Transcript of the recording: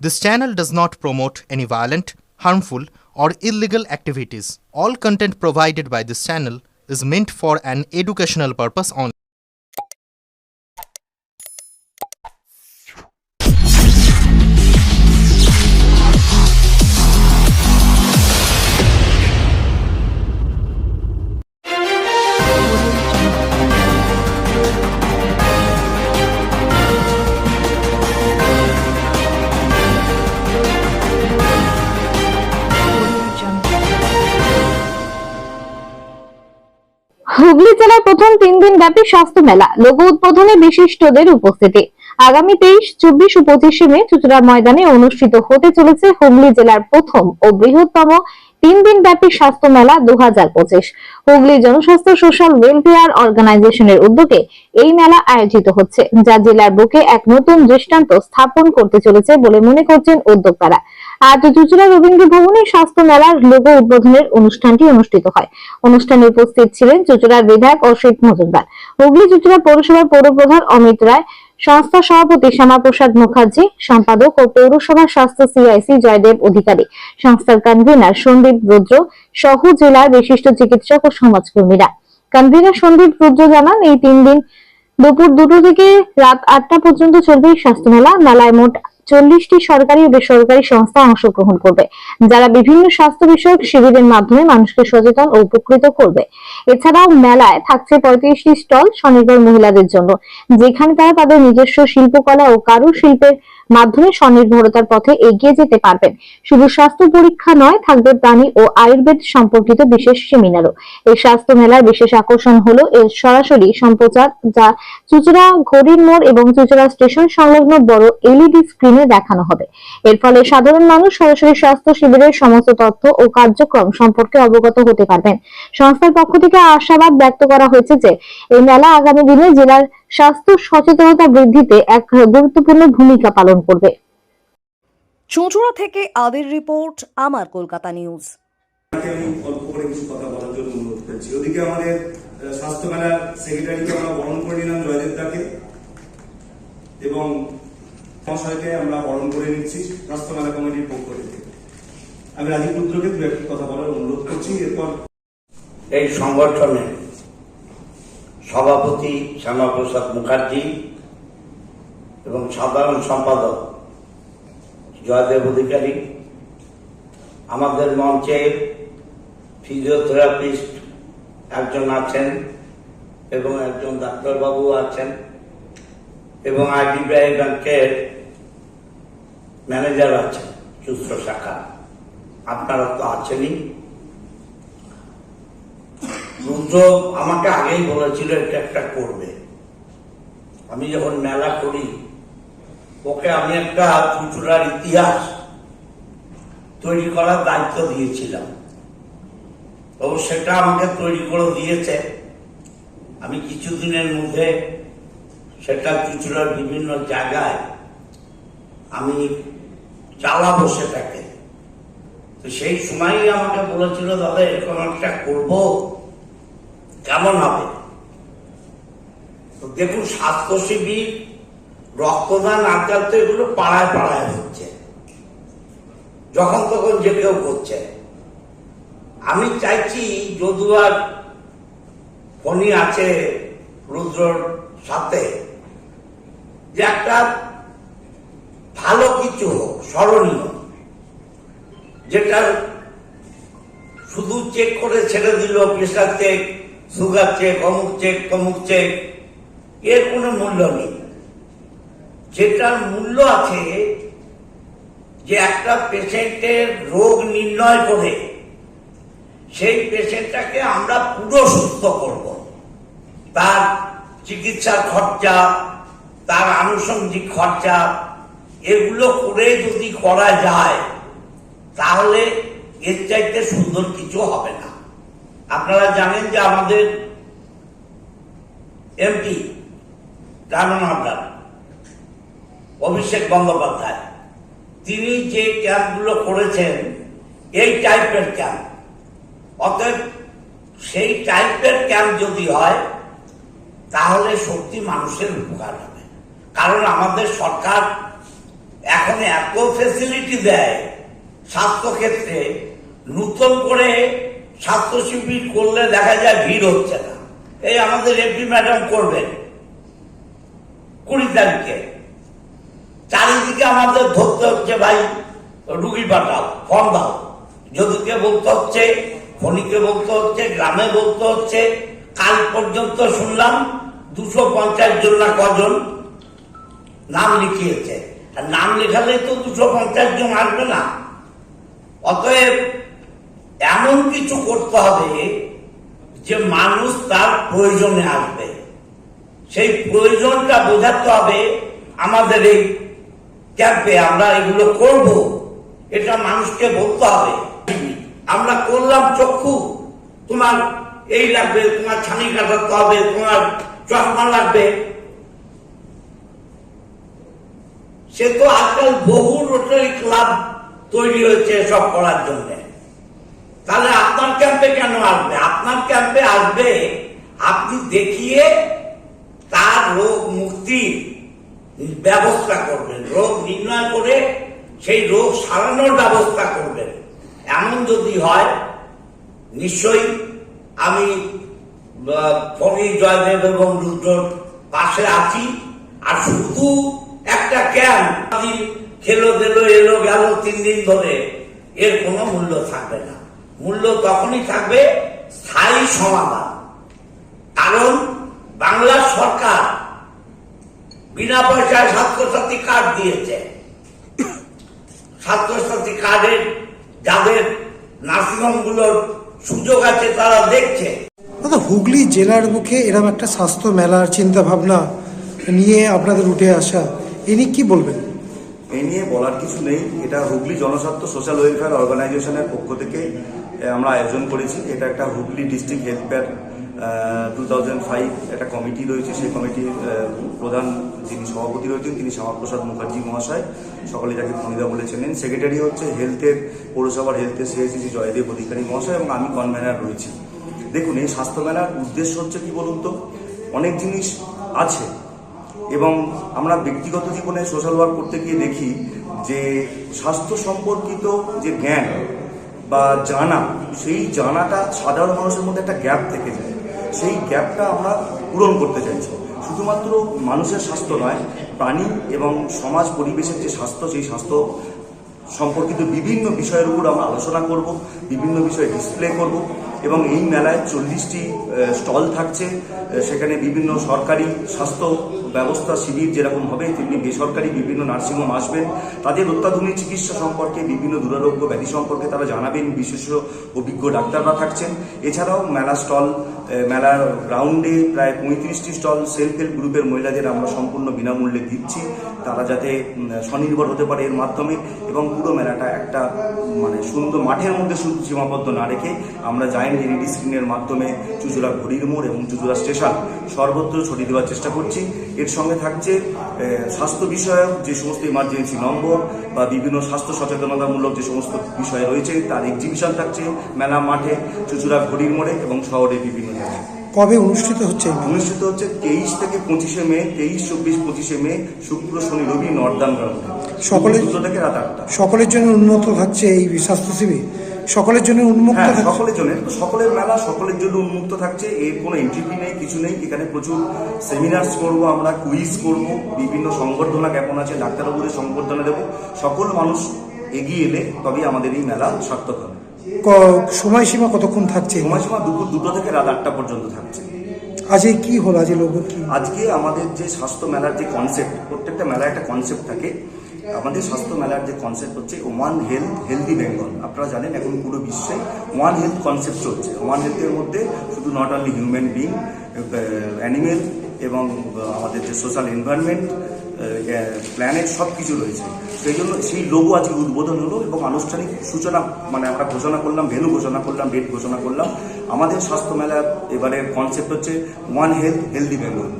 This channel does not promote any violent, harmful, or illegal activities. All content provided by this channel is meant for an educational purpose only. Hooghly জেলার প্রথম 3 দিন ব্যাপী স্বাস্থ্য মেলা logo উদ্বোধনে বিশিষ্টদের উপস্থিতি। আগামী 23, 24 ও 25 মে চুঁচুড়া ময়দানে অনুষ্ঠিত হতে চলেছে হুগলি জেলার প্রথম ও বৃহত্তম 3 দিন ব্যাপী স্বাস্থ্য মেলা 2025। হুগলি জনস্বাস্থ্য সোশ্যাল ওয়েলফেয়ার অর্গানাইজেশনের উদ্যোগে এই মেলা আয়োজিত হচ্ছে, যা জেলার বুকে এক নতুন দৃষ্টান্ত স্থাপন করতে চলেছে বলে মনে করছেন উদ্যোক্তারা। আজ চুঁচুড়া রবীন্দ্র ভবনে স্বাস্থ্য মেলার লোগো উদ্বোধনের অনুষ্ঠানটি অনুষ্ঠিত হয়। অনুষ্ঠানে উপস্থিত ছিলেন চুঁচুড়ার বিধায়ক অসিত মজুমদার, হুগলি চুঁচুড়া পৌরসভার পৌরপ্রধান অমিত রায়, সংস্থা সভাপতি শ্যামাপ্রসাদ মুখার্জি, সম্পাদক ও পৌরসভা স্বাস্থ্য সিআইসি জয়দেব অধিকারী, সংস্থার কনভিনার সন্দীপ রুদ্র সহ জেলার বিশিষ্ট চিকিৎসক ও সমাজকর্মীরা। কনভিনার সন্দীপ রুদ্র জানান, এই 3 দিন দুপুর 2টা থেকে রাত 8টা পর্যন্ত চলবে স্বাস্থ্য মেলা। মেলায় মোট 40টি সরকারি ও বেসরকারি সংস্থা অংশগ্রহণ করবে, যারা বিভিন্ন স্বাস্থ্য বিষয়ক শিবিরের মাধ্যমে মানুষকে সচেতন ও উপকৃত করবে। এছাড়াও মেলায় থাকছে 35টি স্টল স্বনির্ভর মহিলাদের জন্য, যেখানে তারা তাদের নিজস্ব শিল্পকলা ও কারুশিল্পের মাধ্যমে স্বনির্ভরতার পথে এগিয়ে যেতে পারবেন। শুধু স্বাস্থ্য পরীক্ষা নয়, থাকবে প্রাণী ও আয়ুর্বেদ সম্পর্কিত বিশেষ সেমিনারও। এই স্বাস্থ্য মেলার বিশেষ আকর্ষণ হলো এর সরাসরি সম্প্রচার, যা চুঁচুড়া ঘড়ির মোড় এবং চুঁচুড়া স্টেশন সংলগ্ন বড় এলইডি স্ক্রিনে দেখানো হবে। এর ফলে সাধারণ মানুষ সরাসরি স্বাস্থ্য শিবিরের সমস্ত তথ্য ও কার্যক্রম সম্পর্কে অবগত হতে পারবেন। সংস্থার পক্ষ থেকে আশাবাদ ব্যক্ত করা হয়েছে যে এই মেলা আগামী দিনে জেলার স্বাস্থ্য সচেতনতা বৃদ্ধিতে এক গুরুত্বপূর্ণ ভূমিকা পালন করবে। চুঁচুড়া থেকে আদির রিপোর্ট, আমার কলকাতা নিউজ। অল্প করে কিছু কথা বলার জন্য অনুরোধ করছি। ওদিকে আমাদের স্বাস্থ্য মেলার সেক্রেটারিকে আমরা বরণ করে নিলাম, জয়দেব দাকে, এবং মহাশয়কে আমরা বরণ করে নিচ্ছি স্বাস্থ্য মেলা কমিটির পক্ষ থেকে। আমি রাজীব রুদ্রকে দু একটি কথা বলার অনুরোধ করছি। এরপর এই সংগঠনের সভাপতি শ্যামাপ্রসাদ মুখার্জি এবং সাধারণ সম্পাদক জয়দেব অধিকারী, আমাদের মঞ্চে ফিজিওথেরাপিস্ট একজন আছেন এবং একজন ডাক্তারবাবু আছেন এবং আইডিবিআই ব্যাংকের ম্যানেজার আছেন চুঁচুড়া শাখা। আপনারা তো আছেনই। রুদ্র আমাকে আগেই বলেছিল এটা একটা করবে। আমি যখন মেলা করি ওকে আমি একটা চুঁচুড়ার ইতিহাস তৈরি করার দায়িত্ব দিয়েছিলাম, ও সেটা আমাকে তৈরি করে দিয়েছে। আমি কিছুদিনের মধ্যে সেটা চুঁচুড়ার বিভিন্ন জায়গায় আমি চালাবো সেটাকে। তো সেই সময়ই আমাকে বলেছিল, দাদা এরকম একটা করবো, কেমন হবে? তো দেখুন, স্বাস্থ্য শিবির, রক্তদান, আজকাল তো এগুলো পাড়ায় পাড়ায় হচ্ছে, যখন তখন যে কেউ করছে। আমি চাইছি, যদুয়ার ফণি আছে রুদ্রর সাথে, যে একটা ভালো কিছু হোক, স্মরণীয়, যেটা শুধু চেক করে ছেড়ে দিল, প্রেশার চেক, সুগার চেক, অমুক চেক, তমুক চেক, এর কোনো মূল্য নেই। যেটার মূল্য আছে, যে একটা পেশেন্টের রোগ নির্ণয় করে সেই পেশেন্টটাকে আমরা পুরো সুস্থ করব। তার চিকিৎসার খরচা, তার আনুষঙ্গিক খরচা, এগুলো করে যদি করা যায়, তাহলে এর চাইতে সুন্দর কিছু হবে না। আপনারা জানেন যে আমাদের এমপি ডায়মন্ড অভিষেক বন্দ্যোপাধ্যায়, তিনি যে ক্যাম্পগুলো করেছেন, এই টাইপের ক্যাম্প, অতএব সেই টাইপের ক্যাম্প যদি হয় তাহলে সত্যি মানুষের উপকার হবে। কারণ আমাদের সরকার এখন এত ফেসিলিটি দেয় স্বাস্থ্য ক্ষেত্রে, নতুন করে স্বাস্থ্য শিবির করলে দেখা যায় ভিড় হচ্ছে না। এই আমাদের এমপি ম্যাডাম করবেন 20 তারিখে, চারিদিকে আমাদের ধরতে হচ্ছে ভাই রুগী পাঠাও, ফোন দাও, যদুকে বলতে হচ্ছে, ফণিকে বলতে হচ্ছে, গ্রামে বলতে হচ্ছে। কাল পর্যন্ত শুনলাম 250 জন না কজন নাম লিখিয়েছে। আর নাম লেখালে তো 250 জন আসবে না। অতএব এমন কিছু করতে হবে যে মানুষ তার প্রয়োজনে আসবে, সেই প্রয়োজনটা বোঝাতে হবে। আমাদের এই ক্যাম্পে আমরা এগুলো করব, এটা মানুষকে বলতে হবে। আমরা করলাম চক্ষু, তোমার এই লাগবে, তোমার ছানি কাটাতে হবে, তোমার চশমা লাগবে। সে তো আজকাল বহু রোটারি ক্লাব তৈরি হয়েছে সব করার জন্য। তাহলে আপনার ক্যাম্পে কেন আসবে? আপনার ক্যাম্পে আসবে আপনি দেখিয়ে তার রোগ মুক্তির ব্যবস্থা করবেন, রোগ নির্ণয় করে সেই রোগ সারানোর ব্যবস্থা করবেন। এমন যদি হয় নিশ্চয়ই আমি ফণি, জয়দেব এবং রুদ্রর পাশে আছি। আর শুধু একটা ক্যাম্প খেলো দিলো, এলো গেল 3 দিন ধরে, এর কোনো মূল্য থাকবে না। মূল্য তখনই থাকবে স্থায়ী সমাধান। কারণ বাংলা সরকার বিনা পয়সায় স্বাস্থ্যসাথী কার্ড দিয়েছে। স্বাস্থ্যসাথী কার্ডের যাদের নার্সিংহোমগুলোর সুযোগ আছে তারা দেখছে। দাদা, হুগলি জেলার মুখে এরকম একটা স্বাস্থ্য মেলার চিন্তা ভাবনা নিয়ে আপনাদের উঠে আসা, এ নিয়ে কি বলবেন? এই নিয়ে বলার কিছু নেই। এটা হুগলি জনস্বার্থ সোশ্যাল ওয়েলফেয়ার অর্গানাইজেশনের পক্ষ থেকে আমরা আয়োজন করেছি। এটা একটা হুগলি ডিস্ট্রিক্ট হেলথ কেয়ার 2005 একটা কমিটি রয়েছে। সেই কমিটির প্রধান যিনি সভাপতি রয়েছেন তিনি শ্যামাপ্রসাদ মুখার্জি মহাশয়, সকলে যাকে ফণিদা বলে চেনেন। সেক্রেটারি হচ্ছে হেলথের পৌরসভার হেলথের সিআইসিসি জয়দেব অধিকারী মহাশয়, এবং আমি কনভেনার রয়েছি। দেখুন, এই স্বাস্থ্য মেলার উদ্দেশ্য হচ্ছে কি বলুন তো, অনেক জিনিস আছে এবং আমরা ব্যক্তিগত জীবনে সোশ্যাল ওয়ার্ক করতে গিয়ে দেখি যে স্বাস্থ্য সম্পর্কিত যে জ্ঞান বা জানা, সেই জানাটা সাধারণ মানুষের মধ্যে একটা গ্যাপ থেকে যায়। সেই গ্যাপটা আমরা পূরণ করতে চাইছি। শুধুমাত্র মানুষের স্বাস্থ্য নয়, প্রাণী এবং সমাজ পরিবেশের যে স্বাস্থ্য, সেই স্বাস্থ্য সম্পর্কিত বিভিন্ন বিষয়ের উপর আমরা আলোচনা করব, বিভিন্ন বিষয়ে ডিসপ্লে করব। এবং এই মেলায় 40টি স্টল থাকছে। সেখানে বিভিন্ন সরকারি স্বাস্থ্য ব্যবস্থা শিবির যেরকম হবে, তেমনি বেসরকারি বিভিন্ন নার্সিংহোম আসবেন। তাদের অত্যাধুনিক চিকিৎসা সম্পর্কে, বিভিন্ন দুরারোগ্য ব্যাধি সম্পর্কে তারা জানাবেন। বিশেষ অভিজ্ঞ ডাক্তাররা থাকছেন। এছাড়াও মেলার গ্রাউন্ডে প্রায় 35টি স্টল সেলফ হেল্প গ্রুপের মহিলাদের আমরা সম্পূর্ণ বিনামূল্যে দিচ্ছি, তারা যাতে স্বনির্ভর হতে পারে এর মাধ্যমে। এবং পুরো মেলাটা একটা সুন্দর মাঠের মধ্যে শুধু সীমাবদ্ধ না রেখে আমরা জায়েন্ট এলইডি স্ক্রিনের মাধ্যমে চুঁচুড়া ঘড়ির মোড় এবং চুঁচুড়া স্টেশন সর্বত্র ছড়িয়ে দেওয়ার চেষ্টা করছি। এর সঙ্গে থাকছে স্বাস্থ্য বিষয়ক যে সমস্ত ইমার্জেন্সি নম্বর বা বিভিন্ন স্বাস্থ্য সচেতনতামূলক যে সমস্ত বিষয় রয়েছে তার এক্সিবিশন থাকছে মেলা মাঠে, চুঁচুড়া ঘড়ির মোড়ে এবং শহরের বিভিন্ন জায়গায়। কবে অনুষ্ঠিত হচ্ছে? অনুষ্ঠিত হচ্ছে 23 থেকে 25 মে, 23, 24, 25 মে, শুক্র, শনি, রবি, নর্দার্ন গ্রাউন্ডে, সকলের 2 থেকে রাত 8টা। সকলের জন্য উন্মুক্ত থাকছে এই স্বাস্থ্য শিবির? সকলের জন্য উন্মুক্ত থাকছে? সকলের জন্য, সকলের মেলা সকলের জন্য উন্মুক্ত থাকছে। এর কোনো এন্ট্রি ফি নেই, কিছু নেই। এখানে প্রচুর সেমিনার্স করব, আমরা কুইজ করব, বিভিন্ন সংবর্ধনা জ্ঞাপন আছে, ডাক্তারবাবুদের সংবর্ধনা দেব। সকল মানুষ এগিয়ে এলে তবেই আমাদের এই মেলা সার্থক হবে। সময়সীমা কতক্ষণ থাকছে? সময়সীমা দুপুর 2টা থেকে রাত 8টা পর্যন্ত থাকছে। আজকে কি হলো? আজকে লোগো কি? আজকে আমাদের যে স্বাস্থ্য মেলার যে কনসেপ্ট, প্রত্যেকটা মেলায় একটা কনসেপ্ট থাকে। আমাদের স্বাস্থ্য মেলার যে কনসেপ্ট হচ্ছে ওয়ান হেলথ, হেলদি বেঙ্গল। আপনারা জানেন এখন পুরো বিশ্বে ওয়ান হেলথ কনসেপ্ট চলছে। ওয়ান হেলথের মধ্যে শুধু not only human being, animal এবং আমাদের যে সোশ্যাল এনভায়রনমেন্ট, প্ল্যানেট সব কিছু রয়েছে। সেই জন্য সেই লোগো আজকে উদ্বোধন হলো এবং আনুষ্ঠানিক সূচনা আমরা ঘোষণা করলাম, ভেন্যু ঘোষণা করলাম, ডেট ঘোষণা করলাম। আমাদের স্বাস্থ্য মেলার এবারের কনসেপ্ট হচ্ছে ওয়ান হেলথ, হেলদি বেঙ্গল।